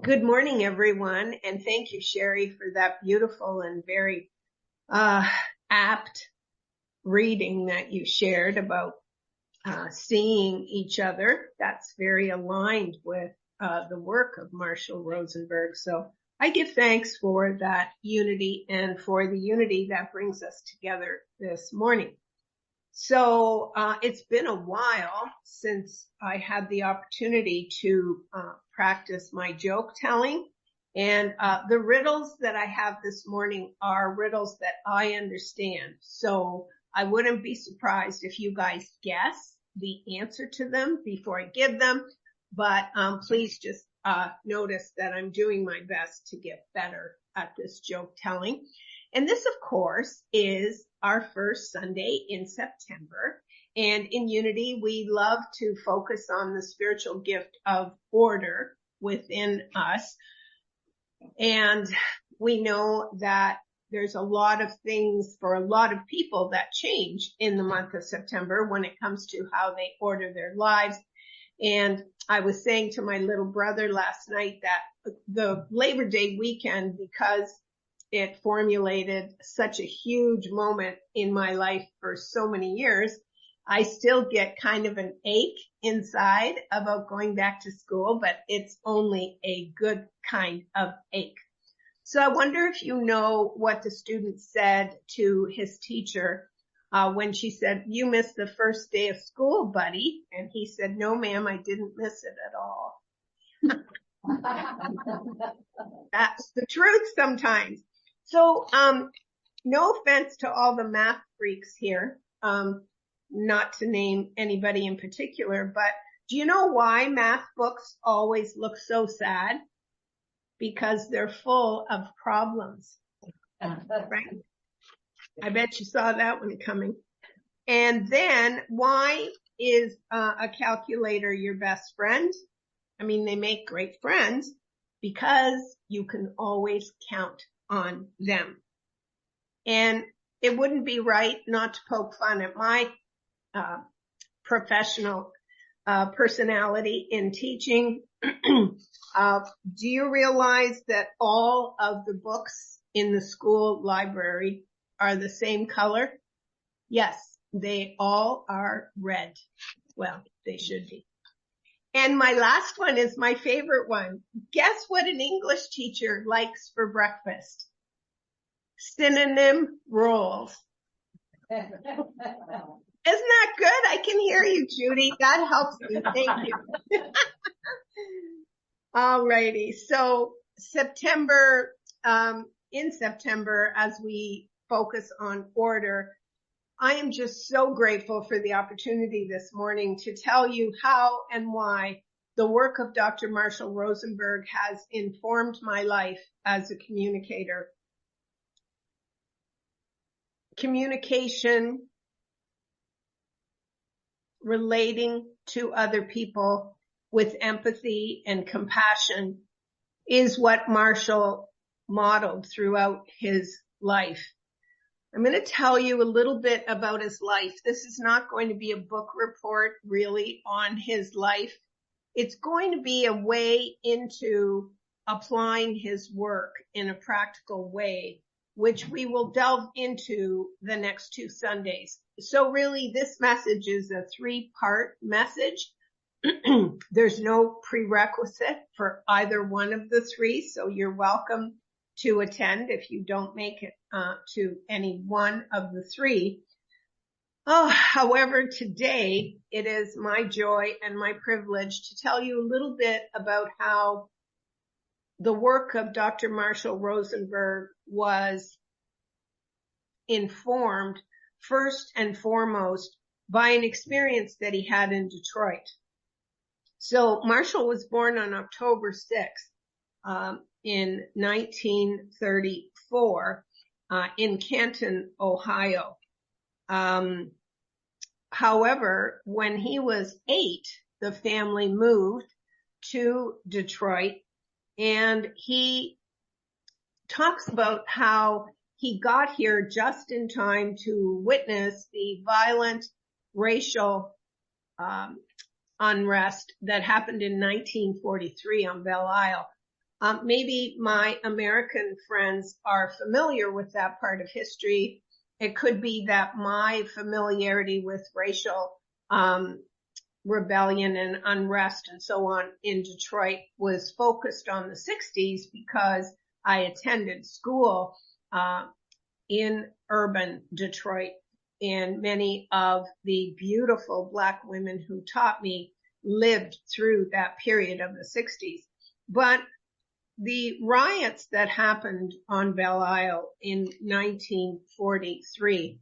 Good morning, everyone, and thank you, Sherry, for that beautiful and very apt reading that you shared about seeing each other. That's very aligned with the work of Marshall Rosenberg. So I give thanks for that unity and for the unity that brings us together this morning. So it's been a while since I had the opportunity to practice my joke telling. And the riddles that I have this morning are riddles that I understand. So I wouldn't be surprised if you guys guess the answer to them before I give them. But please just notice that I'm doing my best to get better at this joke telling. And this, of course, is our first Sunday in September. And in Unity, we love to focus on the spiritual gift of order within us. And we know that there's a lot of things for a lot of people that change in the month of September when it comes to how they order their lives. And I was saying to my little brother last night that the Labor Day weekend, because it formulated such a huge moment in my life for so many years, I still get kind of an ache inside about going back to school, but it's only a good kind of ache. So I wonder if you know what the student said to his teacher when she said, "You missed the first day of school, buddy." And he said, "No, ma'am, I didn't miss it at all." That's the truth sometimes. So, no offense to all the math freaks here, not to name anybody in particular, but do you know why math books always look so sad? Because they're full of problems, right? I bet you saw that one coming. And then why is a calculator your best friend? I mean, they make great friends because you can always count on them. And it wouldn't be right not to poke fun at my professional personality in teaching. Do you realize that all of the books in the school library are the same color? Yes, they all are red. Well, they should be. And my last one is my favorite one. Guess what an English teacher likes for breakfast? Synonym rolls. Isn't that good? I can hear you, Judy. That helps me. Thank you. All righty. So in September, as we focus on order, I am just so grateful for the opportunity this morning to tell you how and why the work of Dr. Marshall Rosenberg has informed my life as a communicator. Communication, relating to other people with empathy and compassion is what Marshall modeled throughout his life. I'm going to tell you a little bit about his life. This is not going to be a book report really on his life. It's going to be a way into applying his work in a practical way, which we will delve into the next 2 Sundays. So really, this message is a 3-part message. There's no prerequisite for either one of the 3, so you're welcome to attend if you don't make it to any one of the 3. However, today it is my joy and my privilege to tell you a little bit about how the work of Dr. Marshall Rosenberg was informed first and foremost by an experience that he had in Detroit. So Marshall was born on October 6th in 1934 in Canton, Ohio. However, when he was 8, the family moved to Detroit, and he talks about how he got here just in time to witness the violent racial unrest that happened in 1943 on Belle Isle. Maybe my American friends are familiar with that part of history. It could be that my familiarity with racial rebellion and unrest and so on in Detroit was focused on the 60s because I attended school in urban Detroit, and many of the beautiful Black women who taught me lived through that period of the 60s. But the riots that happened on Belle Isle in 1943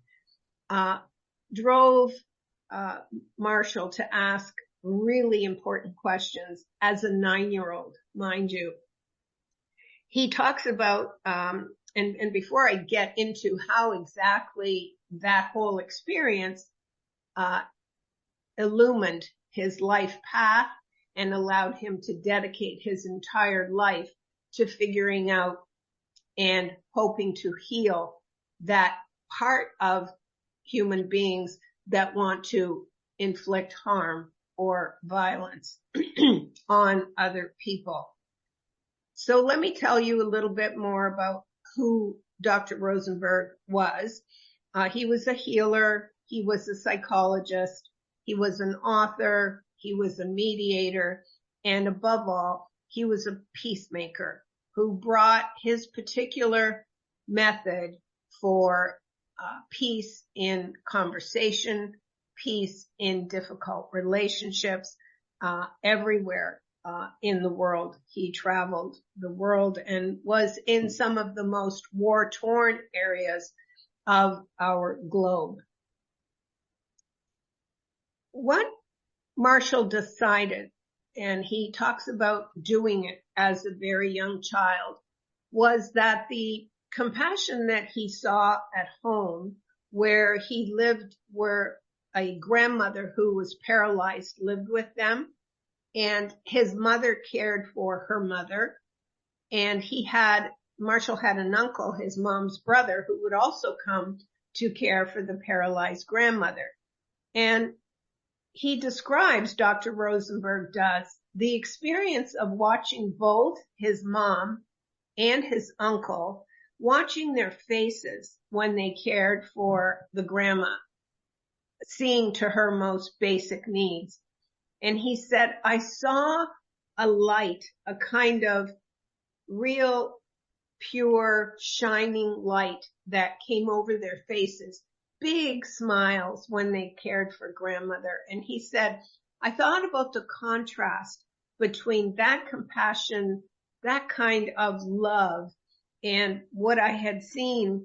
drove Marshall to ask really important questions as a 9-year-old, mind you. He talks about, and before I get into how exactly that whole experience illumined his life path and allowed him to dedicate his entire life to figuring out and hoping to heal that part of human beings that want to inflict harm or violence on other people. So let me tell you a little bit more about who Dr. Rosenberg was. He was a healer. He was a psychologist. He was an author. He was a mediator. And above all, he was a peacemaker who brought his particular method for peace in conversation, peace in difficult relationships, everywhere in the world. He traveled the world and was in some of the most war-torn areas of our globe. What Marshall decided, and he talks about doing it as a very young child, was that the compassion that he saw at home, where he lived, where a grandmother who was paralyzed lived with them, and his mother cared for her mother, and Marshall had an uncle, his mom's brother, who would also come to care for the paralyzed grandmother. And he describes, Dr. Rosenberg does, the experience of watching both his mom and his uncle, watching their faces when they cared for the grandma, seeing to her most basic needs. And he said, I saw a light, a kind of real, pure, shining light that came over their faces, big smiles when they cared for grandmother. And he said, I thought about the contrast between that compassion, that kind of love, and what I had seen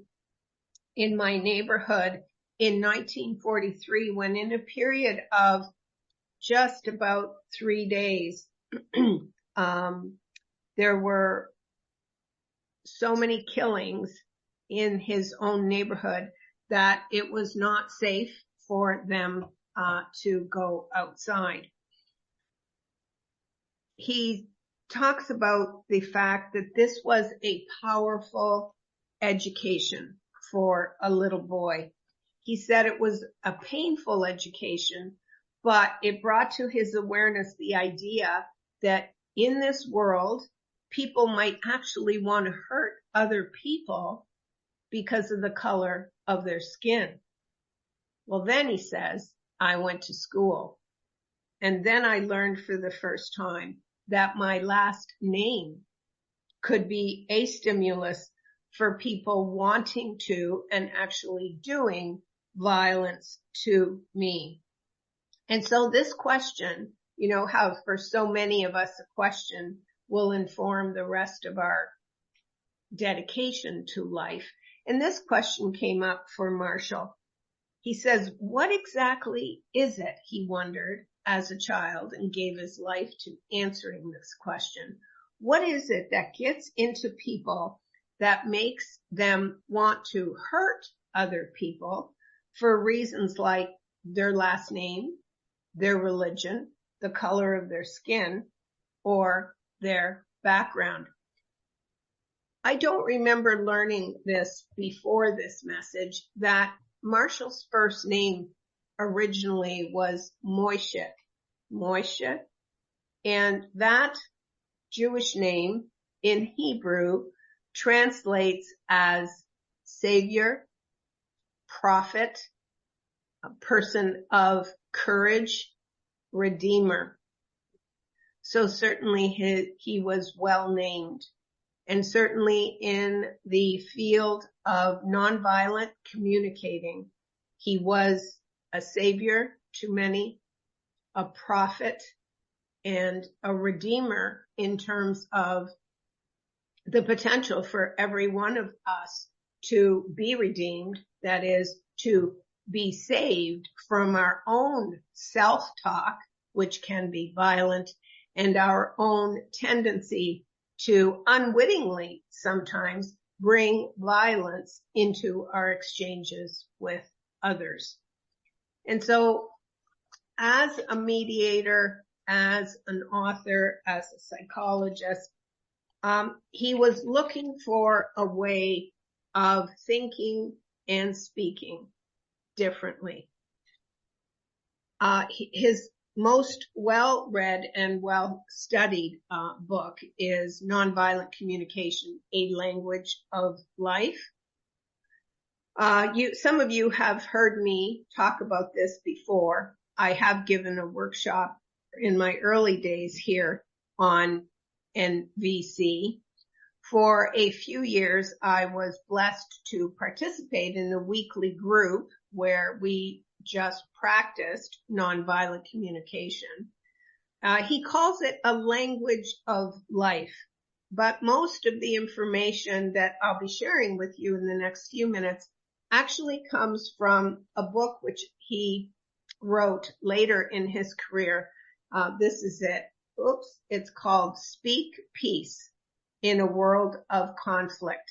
in my neighborhood in 1943, when in a period of just about 3 days, there were so many killings in his own neighborhood that it was not safe for them to go outside. He talks about the fact that this was a powerful education for a little boy. He said it was a painful education, but it brought to his awareness the idea that in this world, people might actually want to hurt other people because of the color of their skin. Well, then he says, I went to school, and then I learned for the first time that my last name could be a stimulus for people wanting to and actually doing violence to me. And so this question, you know how for so many of us a question will inform the rest of our dedication to life. And this question came up for Marshall. He says, what exactly is it, he wondered as a child, and gave his life to answering this question. What is it that gets into people that makes them want to hurt other people for reasons like their last name, their religion, the color of their skin, or their background? I don't remember learning this before this message, that Marshall's first name originally was Moishik, Moshe, and that Jewish name in Hebrew translates as savior, prophet, a person of courage, redeemer. So certainly he was well named, and certainly in the field of nonviolent communicating, he was a savior to many, a prophet, and a redeemer in terms of the potential for every one of us to be redeemed, that is, to be saved from our own self-talk, which can be violent, and our own tendency to unwittingly sometimes bring violence into our exchanges with others. And so as a mediator, as an author, as a psychologist, he was looking for a way of thinking and speaking differently. His most well-read and well-studied book is Nonviolent Communication, A Language of Life. Some of you have heard me talk about this before. I have given a workshop in my early days here on NVC. For a few years, I was blessed to participate in a weekly group where we just practiced nonviolent communication. He calls it a language of life, but most of the information that I'll be sharing with you in the next few minutes actually comes from a book which he wrote later in his career. This is it. It's called Speak Peace in a World of Conflict.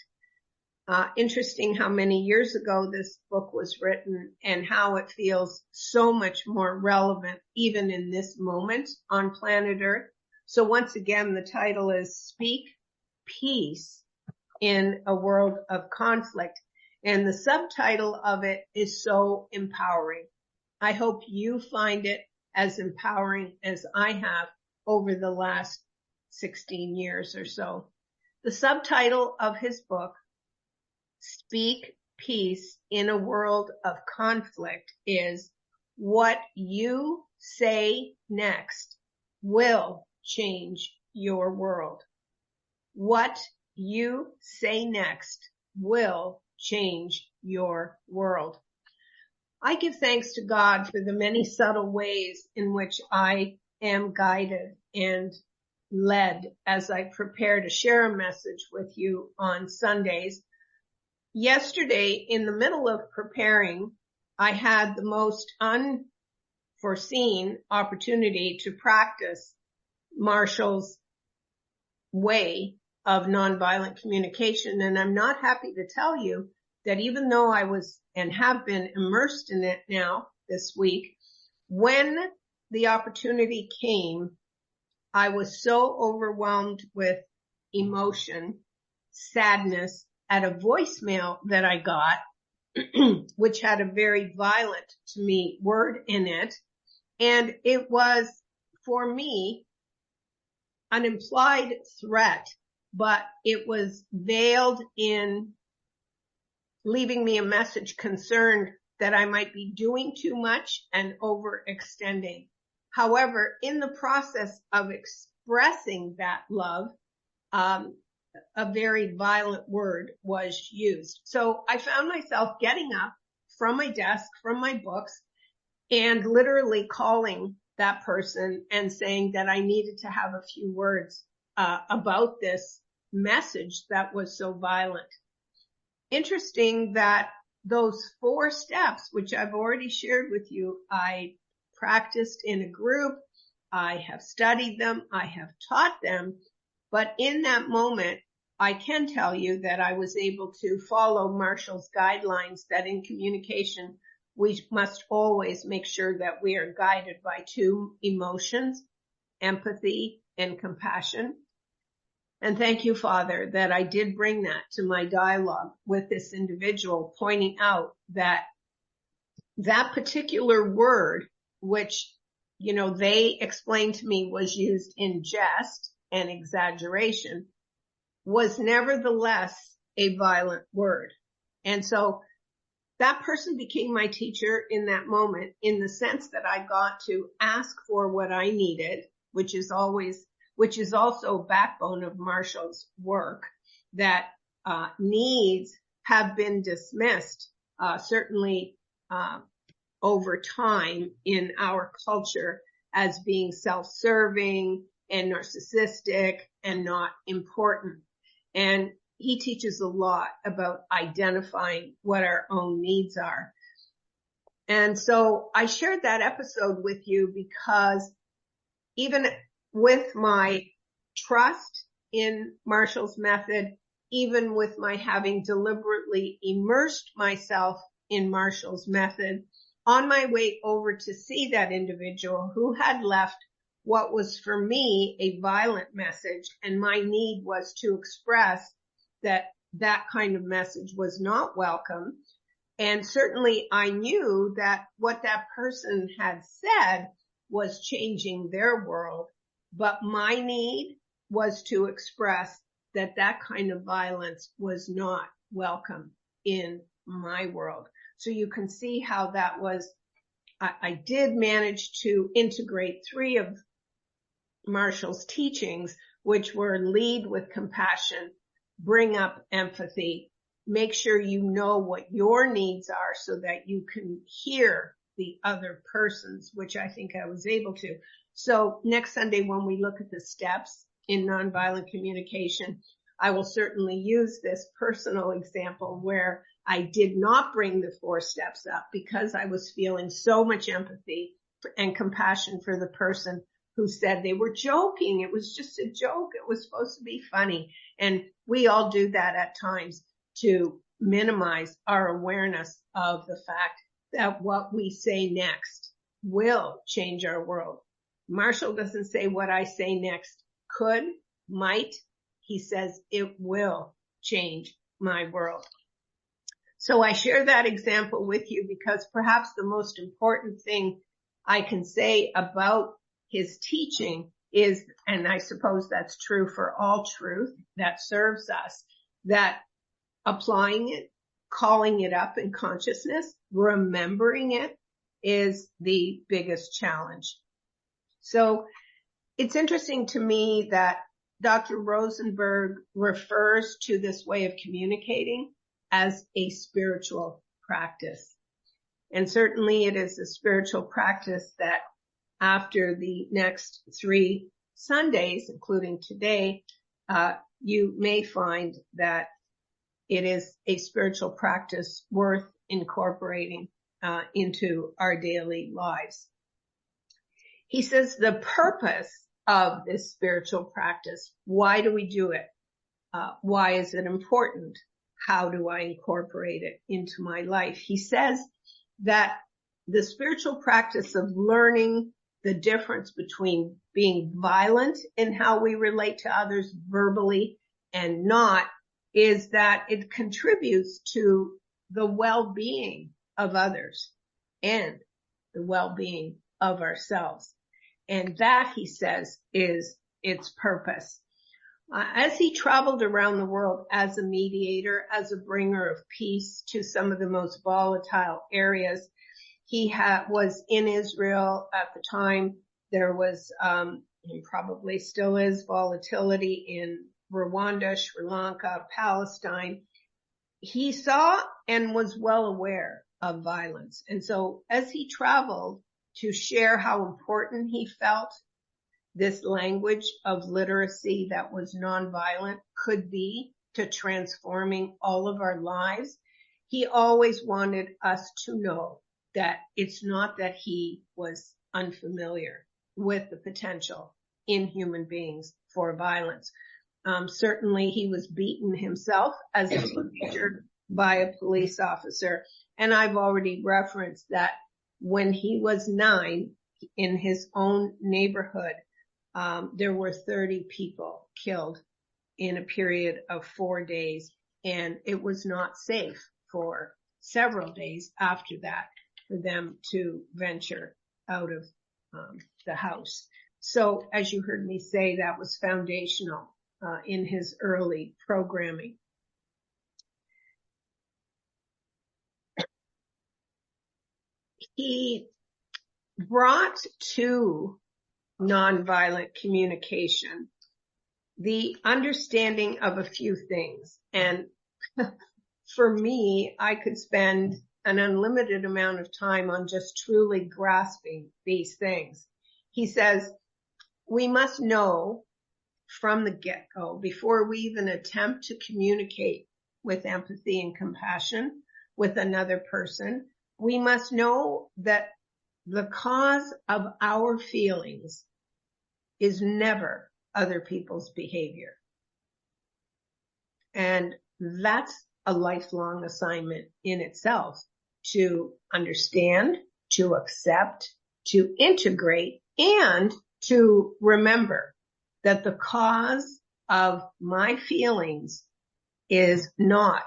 Interesting how many years ago this book was written and how it feels so much more relevant even in this moment on planet Earth. So once again, the title is Speak Peace in a World of Conflict. And the subtitle of it is so empowering. I hope you find it as empowering as I have over the last 16 years or so. The subtitle of his book, Speak Peace in a World of Conflict, is What You Say Next Will Change Your World. What you say next will change your world. I give thanks to God for the many subtle ways in which I am guided and led as I prepare to share a message with you on Sundays. Yesterday, in the middle of preparing, I had the most unforeseen opportunity to practice Marshall's way of nonviolent communication. And I'm not happy to tell you that even though I was and have been immersed in it now this week, when the opportunity came, I was so overwhelmed with emotion, sadness at a voicemail that I got, which had a very violent to me word in it. And it was, for me, an implied threat, but it was veiled in leaving me a message concerned that I might be doing too much and overextending. However, in the process of expressing that love, a very violent word was used. So I found myself getting up from my desk, from my books, and literally calling that person and saying that I needed to have a few words about this message that was so violent. Interesting that those 4 steps, which I've already shared with you, I practiced in a group, I have studied them, I have taught them, but in that moment, I can tell you that I was able to follow Marshall's guidelines that in communication, we must always make sure that we are guided by 2 emotions, empathy and compassion. And thank you, Father, that I did bring that to my dialogue with this individual, pointing out that that particular word, which they explained to me was used in jest and exaggeration, was nevertheless a violent word. And so that person became my teacher in that moment, in the sense that I got to ask for what I needed, which is also backbone of Marshall's work, that needs have been dismissed, certainly over time in our culture, as being self-serving and narcissistic and not important. And he teaches a lot about identifying what our own needs are. And so I shared that episode with you because even with my trust in Marshall's method, even with my having deliberately immersed myself in Marshall's method, on my way over to see that individual who had left what was for me a violent message, and my need was to express that kind of message was not welcome. And certainly I knew that what that person had said was changing their world, but my need was to express that kind of violence was not welcome in my world. So you can see how that was, I did manage to integrate 3 of Marshall's teachings, which were lead with compassion, bring up empathy, make sure you know what your needs are so that you can hear the other person's, which I think I was able to. So next Sunday, when we look at the steps in nonviolent communication, I will certainly use this personal example where I did not bring the 4 steps up because I was feeling so much empathy and compassion for the person who said they were joking. It was just a joke. It was supposed to be funny. And we all do that at times to minimize our awareness of the fact that what we say next will change our world. Marshall doesn't say what I say next could, might. He says it will change my world. So I share that example with you because perhaps the most important thing I can say about his teaching is, and I suppose that's true for all truth that serves us, that applying it, calling it up in consciousness, remembering it is the biggest challenge. So it's interesting to me that Dr. Rosenberg refers to this way of communicating as a spiritual practice. And certainly it is a spiritual practice that after the next 3 Sundays, including today, you may find that it is a spiritual practice worth incorporating into our daily lives. He says the purpose of this spiritual practice, why do we do it? Why is it important? How do I incorporate it into my life? He says that the spiritual practice of learning the difference between being violent in how we relate to others verbally and not is that it contributes to the well-being of others and the well-being of ourselves. And that, he says, is its purpose. As he traveled around the world as a mediator, as a bringer of peace to some of the most volatile areas, he was in Israel at the time. There was, and probably still is, volatility in Rwanda, Sri Lanka, Palestine. He saw and was well aware of violence. And so as he traveled to share how important he felt this language of literacy that was nonviolent could be to transforming all of our lives, he always wanted us to know that it's not that he was unfamiliar with the potential in human beings for violence. Certainly he was beaten himself as a teenager by a police officer. And I've already referenced that when he was 9 in his own neighborhood, there were 30 people killed in a period of 4 days. And it was not safe for several days after that for them to venture out of the house. So as you heard me say, that was foundational in his early programming. He brought to nonviolent communication the understanding of a few things. And for me, I could spend an unlimited amount of time on just truly grasping these things. He says, we must know from the get-go, before we even attempt to communicate with empathy and compassion with another person, we must know that the cause of our feelings is never other people's behavior. And that's a lifelong assignment in itself, to understand, to accept, to integrate, and to remember that the cause of my feelings is not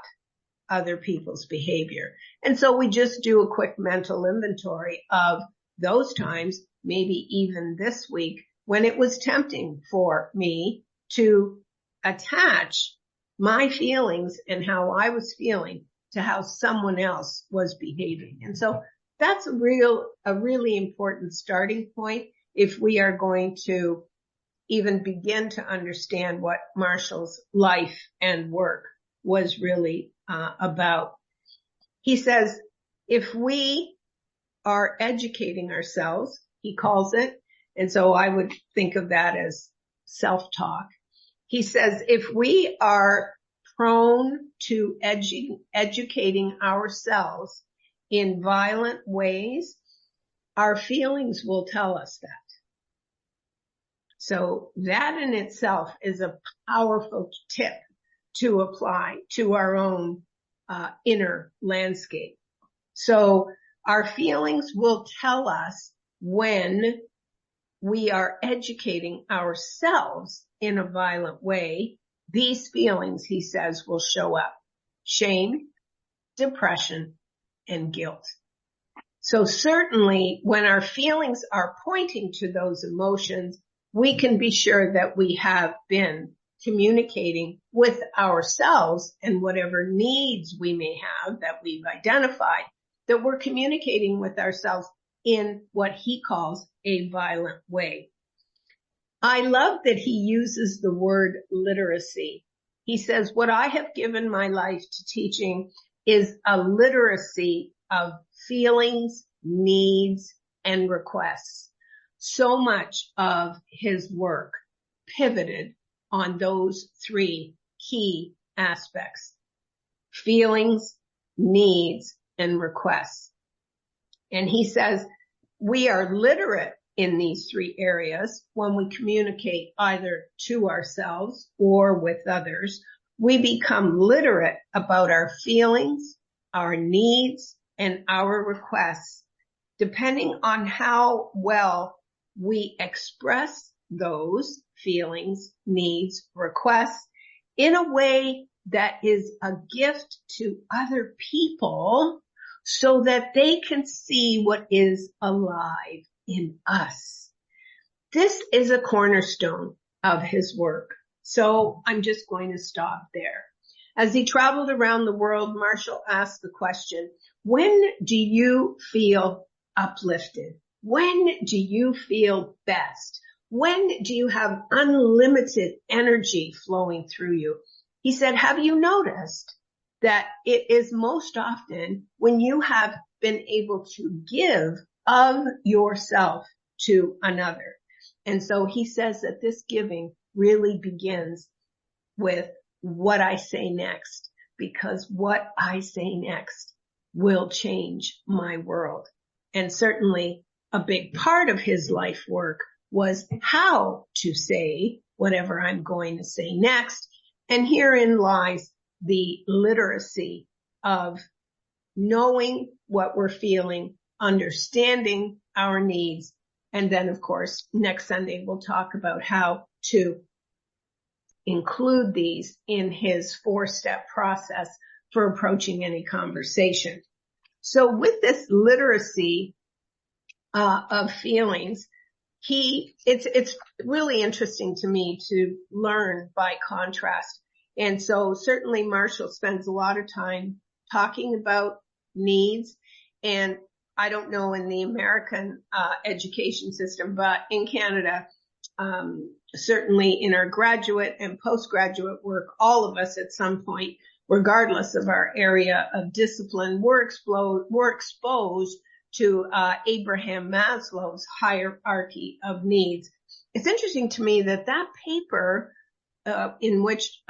other people's behavior. And so we just do a quick mental inventory of those times, maybe even this week, when it was tempting for me to attach my feelings and how I was feeling to how someone else was behaving. And so that's a really important starting point if we are going to even begin to understand what Marshall's life and work was really about. He says, if we are educating ourselves, he calls it, and so I would think of that as self-talk. He says, if we are prone to educating ourselves in violent ways, our feelings will tell us that. So that in itself is a powerful tip to apply to our own inner landscape. So our feelings will tell us when we are educating ourselves in a violent way. These feelings, he says, will show up: shame, depression, and guilt. So certainly when our feelings are pointing to those emotions, we can be sure that we have been communicating with ourselves, and whatever needs we may have that we've identified, that we're communicating with ourselves in what he calls a violent way. I love that he uses the word literacy. He says, what I have given my life to teaching is a literacy of feelings, needs, and requests. So much of his work pivoted on those three key aspects: feelings, needs, and requests. And he says we are literate in these three areas when we communicate either to ourselves or with others. We become literate about our feelings, our needs, and our requests, depending on how well we express those feelings, needs, requests in a way that is a gift to other people so that they can see what is alive in us. This is a cornerstone of his work. So I'm just going to stop there. As he traveled around the world, Marshall asked the question, when do you feel uplifted? When do you feel best? When do you have unlimited energy flowing through you? He said, have you noticed that it is most often when you have been able to give of yourself to another? And so he says that this giving really begins with what I say next, because what I say next will change my world. And certainly a big part of his life work was how to say whatever I'm going to say next. And herein lies the literacy of knowing what we're feeling, understanding our needs. And then, of course, next Sunday, we'll talk about how to include these in his 4-step process for approaching any conversation. So with this literacy of feelings, it's really interesting to me to learn by contrast. And so certainly Marshall spends a lot of time talking about needs. And I don't know in the American education system, but in Canada, certainly in our graduate and postgraduate work, all of us at some point, regardless of our area of discipline, we're exposed to Abraham Maslow's hierarchy of needs. It's interesting to me that paper in which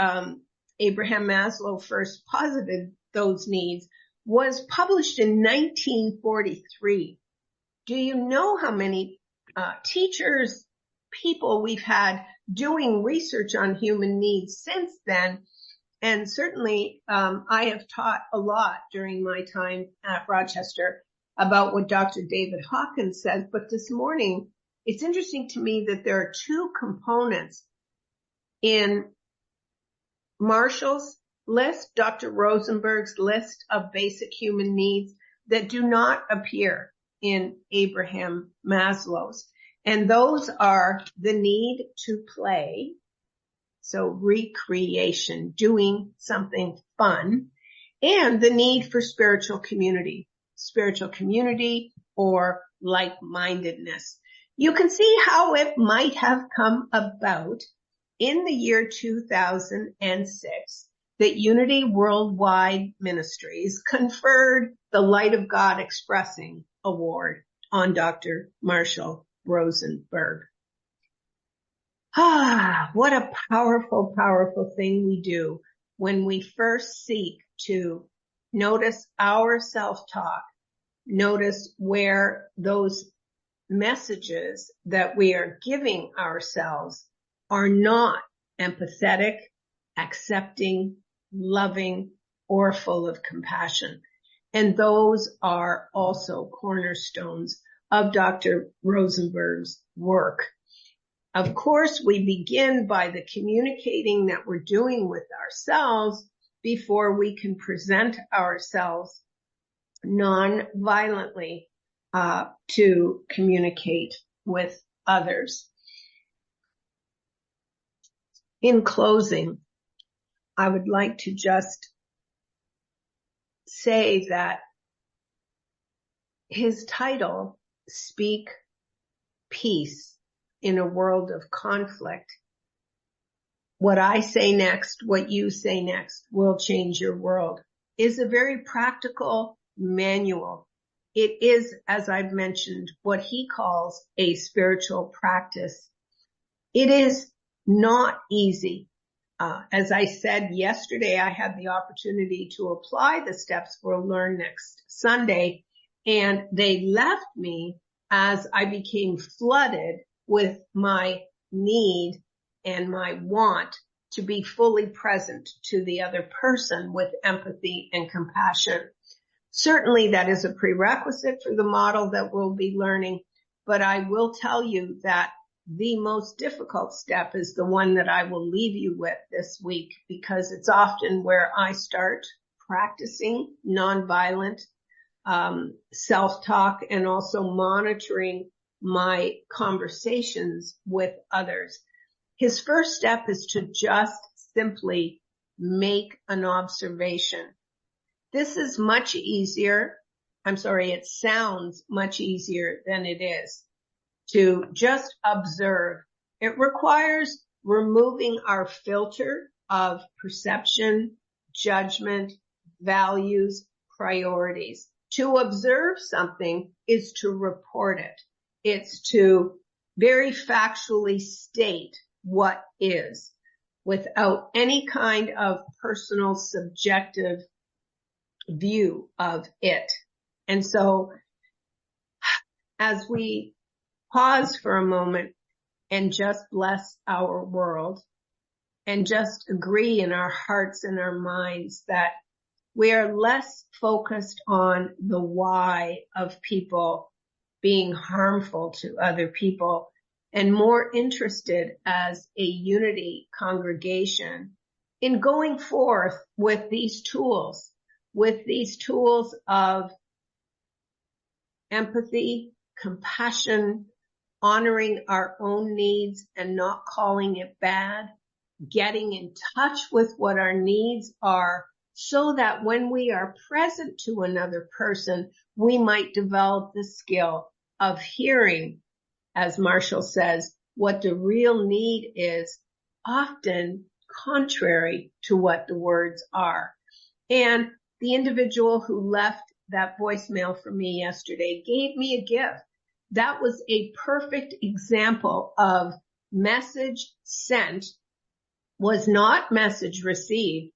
Abraham Maslow first posited those needs was published in 1943. Do you know how many teachers, people we've had doing research on human needs since then? And certainly I have taught a lot during my time at Rochester about what Dr. David Hawkins says. But this morning, it's interesting to me that there are two components in Marshall's list, Dr. Rosenberg's list of basic human needs, that do not appear in Abraham Maslow's. And those are the need to play, so recreation, doing something fun, and the need for spiritual community or like-mindedness. You can see how it might have come about in the year 2006 that Unity Worldwide Ministries conferred the Light of God Expressing Award on Dr. Marshall Rosenberg. What a powerful, powerful thing we do when we first seek to notice our self-talk, notice where those messages that we are giving ourselves are not empathetic, accepting, loving, or full of compassion. And those are also cornerstones of Dr. Rosenberg's work. Of course, we begin by the communicating that we're doing with ourselves before we can present ourselves non-violently to communicate with others. In closing, I would like to just say that his title, Speak Peace in a World of Conflict, what I say next, what you say next will change your world, is a very practical manual. It is, as I've mentioned, what he calls a spiritual practice. It is not easy. As I said yesterday, I had the opportunity to apply the steps we'll learn next Sunday, and they left me as I became flooded with my need and my want to be fully present to the other person with empathy and compassion. Certainly that is a prerequisite for the model that we'll be learning, but I will tell you that the most difficult step is the one that I will leave you with this week, because it's often where I start practicing nonviolent self-talk and also monitoring my conversations with others. His first step is to just simply make an observation. This is much easier. It sounds much easier than it is to just observe. It requires removing our filter of perception, judgment, values, priorities. To observe something is to report it. It's to very factually state what is without any kind of personal subjective view of it. And so as we pause for a moment and just bless our world and just agree in our hearts and our minds that we are less focused on the why of people being harmful to other people and more interested as a unity congregation in going forth with these tools of empathy, compassion, honoring our own needs and not calling it bad, getting in touch with what our needs are so that when we are present to another person, we might develop the skill of hearing, as Marshall says, what the real need is, often contrary to what the words are. And the individual who left that voicemail for me yesterday gave me a gift. That was a perfect example of message sent was not message received,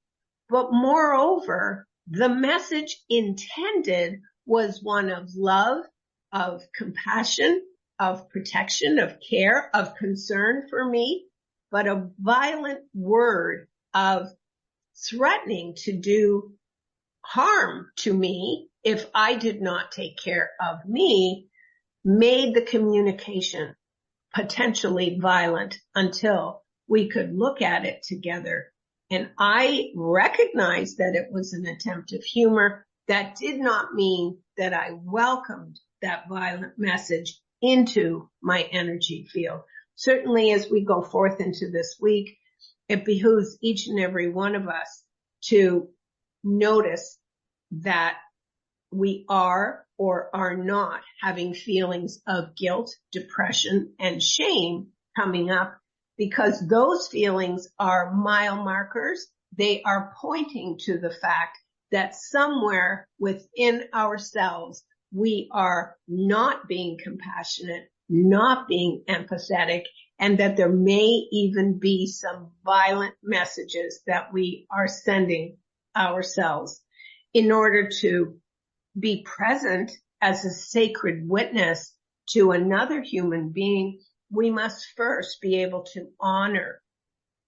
but moreover, the message intended was one of love, of compassion, of protection, of care, of concern for me, but a violent word of threatening to do harm to me if I did not take care of me made the communication potentially violent until we could look at it together. And I recognized that it was an attempt of humor. That did not mean that I welcomed that violent message into my energy field. Certainly as we go forth into this week, it behooves each and every one of us to notice that we are or are not having feelings of guilt, depression, and shame coming up, because those feelings are mile markers. They are pointing to the fact that somewhere within ourselves, we are not being compassionate, not being empathetic, and that there may even be some violent messages that we are sending ourselves. In order to be present as a sacred witness to another human being, we must first be able to honor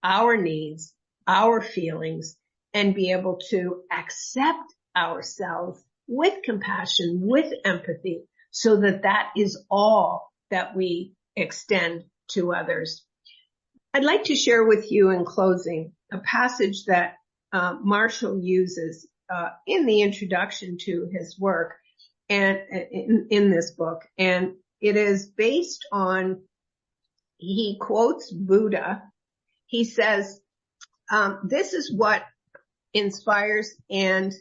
our needs, our feelings, and be able to accept ourselves with compassion, with empathy, so that that is all that we extend to others. I'd like to share with you in closing a passage that Marshall uses in the introduction to his work and in this book. And it is based on, he quotes Buddha. He says, this is what inspires and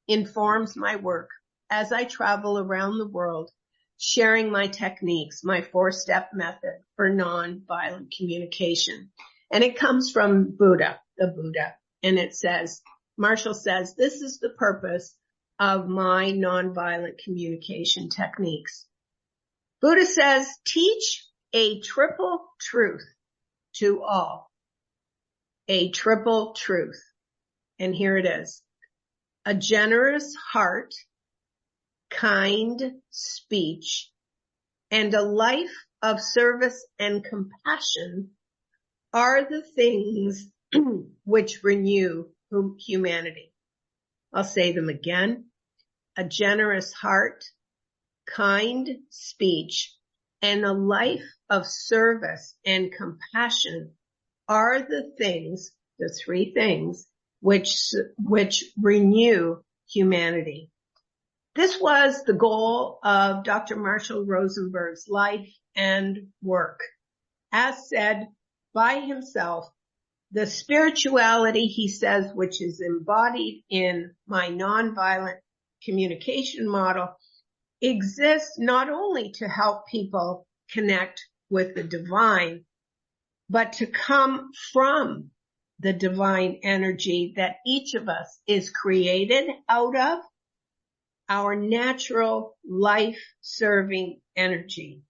informs my work as I travel around the world, sharing my techniques, my 4-step method for nonviolent communication. And it comes from Buddha, the Buddha. And it says, Marshall says, this is the purpose of my nonviolent communication techniques. Buddha says, teach a triple truth to all. A triple truth. And here it is. A generous heart, kind speech, and a life of service and compassion are the things which renew humanity. I'll say them again. A generous heart, kind speech, and a life of service and compassion are the things, the 3 things, which renew humanity. This was the goal of Dr. Marshall Rosenberg's life and work. As said by himself, the spirituality, he says, which is embodied in my nonviolent communication model, exists not only to help people connect with the divine, but to come from the divine energy that each of us is created out of, our natural life-serving energy.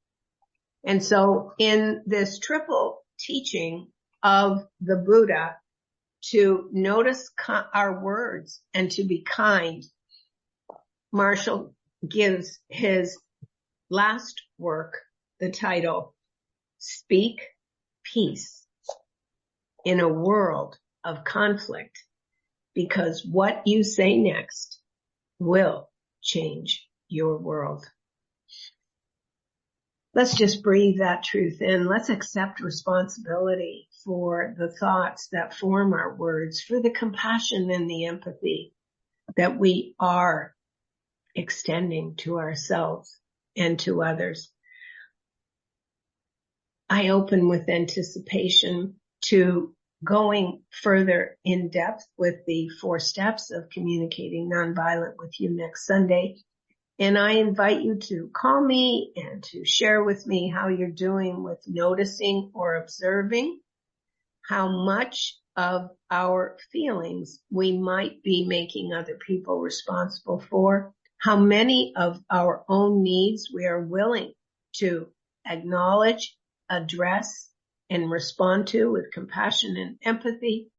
And so in this triple teaching of the Buddha, to notice our words and to be kind, Marshall gives his last work the title, Speak Peace in a World of Conflict, because what you say next will change your world. Let's just breathe that truth in. Let's accept responsibility for the thoughts that form our words, for the compassion and the empathy that we are extending to ourselves and to others. I open with anticipation to going further in depth with the 4 steps of communicating nonviolent with you next Sunday. And I invite you to call me and to share with me how you're doing with noticing or observing how much of our feelings we might be making other people responsible for, how many of our own needs we are willing to acknowledge, address, and respond to with compassion and empathy,